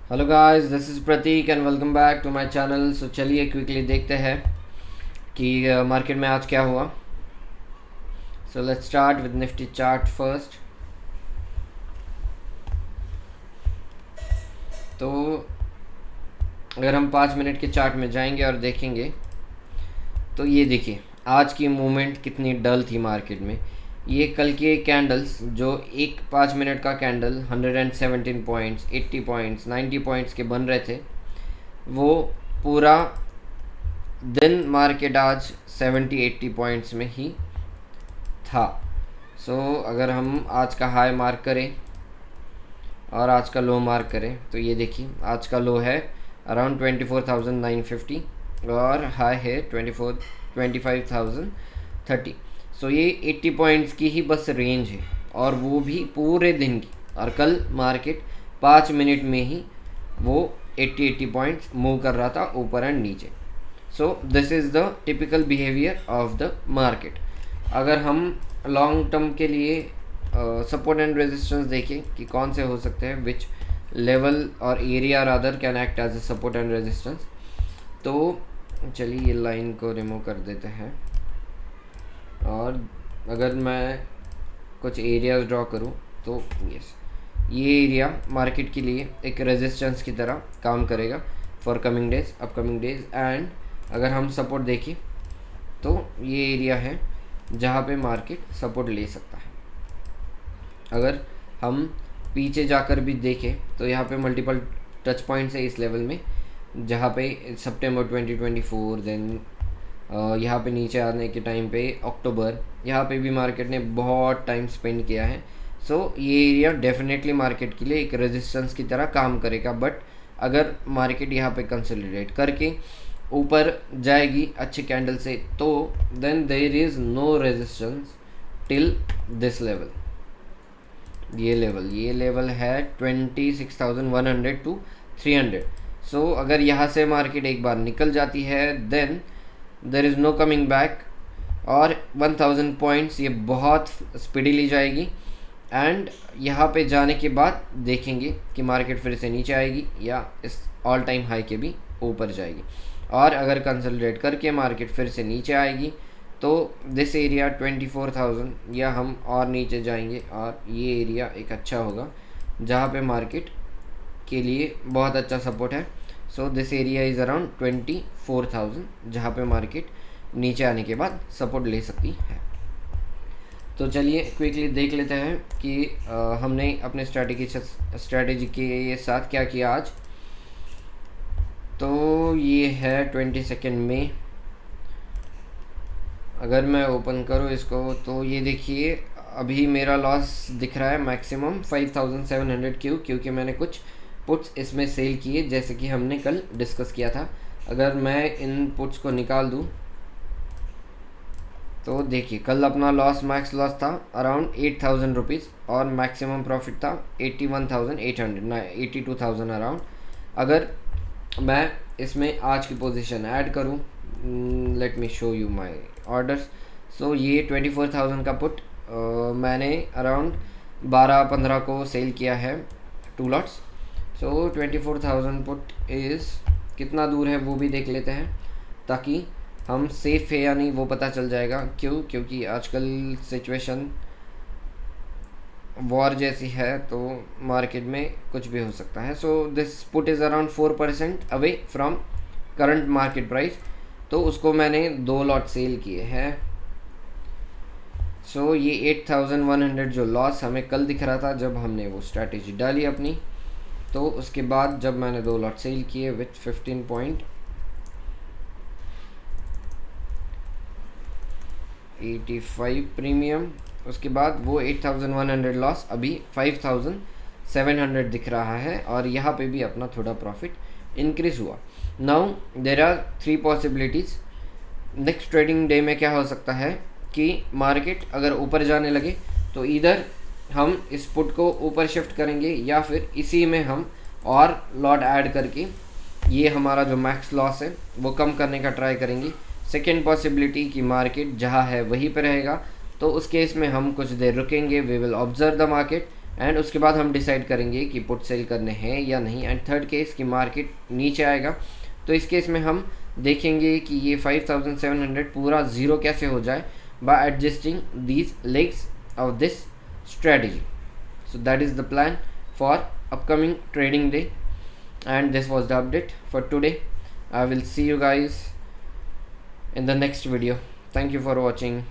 Hello guys, this is Prateek and welcome back to my channel. So चलिए quickly देखते हैं कि मार्केट में आज क्या हुआ। So let's start with Nifty chart first. तो अगर हम 5 मिनट के चार्ट में जाएंगे और देखेंगे तो ये देखिए आज की मूवमेंट कितनी डल थी मार्केट में। ये कल के कैंडल्स जो एक 5 मिनट का कैंडल 117 पॉइंट्स, 80 पॉइंट्स, 90 पॉइंट्स के बन रहे थे, वो पूरा दिन मार्केट आज 70-80 पॉइंट्स में ही था। अगर हम आज का हाई मार्क करें और आज का लो मार्क करें तो ये देखिए आज का लो है अराउंड 24,950 और हाई है 25,030। ये 80 पॉइंट्स की ही बस रेंज है और वो भी पूरे दिन की। और कल मार्केट 5 मिनट में ही वो 80 पॉइंट्स मूव कर रहा था ऊपर एंड नीचे। This is the typical behaviour of the market. अगर हम लॉन्ग टर्म के लिए सपोर्ट एंड रेजिस्टेंस देखें कि कौन से हो सकते हैं, विच लेवल और area rather can act as a support and resistance, तो चलिए ये लाइन को रिमूव कर देते हैं और अगर मैं कुछ एरियाज ड्रॉ करूं तो यस, ये एरिया मार्केट के लिए एक रेजिस्टेंस की तरह काम करेगा for coming days, upcoming days. And अगर हम सपोर्ट देखें तो ये एरिया है जहाँ पे मार्केट सपोर्ट ले सकता है। अगर हम पीछे जाकर भी देखें तो यहाँ पे मल्टीपल टच पॉइंट्स है इस लेवल में, जहाँ पे सितंबर 2024, देन यहाँ पे नीचे आने के टाइम पे अक्टूबर, यहाँ पे भी मार्केट ने बहुत टाइम स्पेंड किया है। ये एरिया डेफिनेटली मार्केट के लिए एक रेजिस्टेंस की तरह काम करेगा। बट अगर मार्केट यहाँ पे कंसोलिडेट करके ऊपर जाएगी अच्छे कैंडल से तो then there is no resistance till this level. ये लेवल है 26,100 टू 300। अगर यहाँ से मार्केट एक बार निकल जाती है then there is no coming back और 1000 पॉइंट्स ये बहुत स्पीडीली जाएगी। एंड यहाँ पे जाने के बाद देखेंगे कि मार्केट फिर से नीचे आएगी या इस ऑल टाइम हाई के भी ऊपर जाएगी। और अगर कंसोलिडेट करके मार्केट फिर से नीचे आएगी तो दिस एरिया 24,000 या हम और नीचे जाएंगे और ये एरिया एक अच्छा होगा जहाँ पे मार्केट के लिए बहुत अच्छा सपोर्ट है। दिस एरिया इज़ अराउंड 24,000 जहाँ पे मार्केट नीचे आने के बाद सपोर्ट ले सकती है। तो चलिए क्विकली देख लेते हैं कि हमने अपने स्ट्रैटेजी के साथ क्या किया आज। तो ये है 22 मई। अगर मैं ओपन करूँ इसको तो ये देखिए अभी मेरा लॉस दिख रहा है मैक्सिमम 5,700 क्योंकि मैंने कुछ पुट्स इसमें सेल किए जैसे कि हमने कल डिस्कस किया था। अगर मैं इन पुट्स को निकाल दूँ तो देखिए कल अपना मैक्स लॉस था अराउंड 8,000 रुपीज़ और मैक्सिमम प्रॉफिट था 81,800, 82,000 अराउंड। अगर मैं इसमें आज की पोजीशन ऐड करूं, let me show you my orders. ये 24,000 का पुट मैंने अराउंड 12-15 को सेल किया है 2 लॉट्स। 24,000 पुट इज़ कितना दूर है वो भी देख लेते हैं ताकि हम सेफ़ है या नहीं वो पता चल जाएगा। क्योंकि आजकल सिचुएशन वॉर जैसी है तो मार्केट में कुछ भी हो सकता है। This put is around 4% away from current market price, तो उसको मैंने 2 लॉट सेल किए हैं। ये 8,100 जो लॉस हमें कल दिख रहा था जब हमने वो स्ट्रैटेजी डाली अपनी, तो उसके बाद जब मैंने 2 लॉट सेल किए विथ 15.85 प्रीमियम, उसके बाद वो 8,100 लॉस अभी 5,700 दिख रहा है और यहाँ पे भी अपना थोड़ा प्रॉफिट इंक्रीज हुआ। Now there are 3 possibilities. Next trading day में क्या हो सकता है कि मार्केट अगर ऊपर जाने लगे तो इधर हम इस पुट को ऊपर शिफ्ट करेंगे या फिर इसी में हम और लॉट ऐड करके ये हमारा जो मैक्स लॉस है वो कम करने का ट्राई करेंगे। सेकेंड पॉसिबिलिटी कि मार्केट जहाँ है वहीं पे रहेगा, तो उस केस में हम कुछ देर रुकेंगे, we will observe the market एंड उसके बाद हम डिसाइड करेंगे कि पुट सेल करने हैं या नहीं। एंड थर्ड केस कि मार्केट नीचे आएगा, तो इस केस में हम देखेंगे कि ये 5700 पूरा ज़ीरो कैसे हो जाए bye adjusting these legs of this strategy. So that is the plan for upcoming trading day, and this was the update for today. I will see you guys in the next video. Thank you for watching.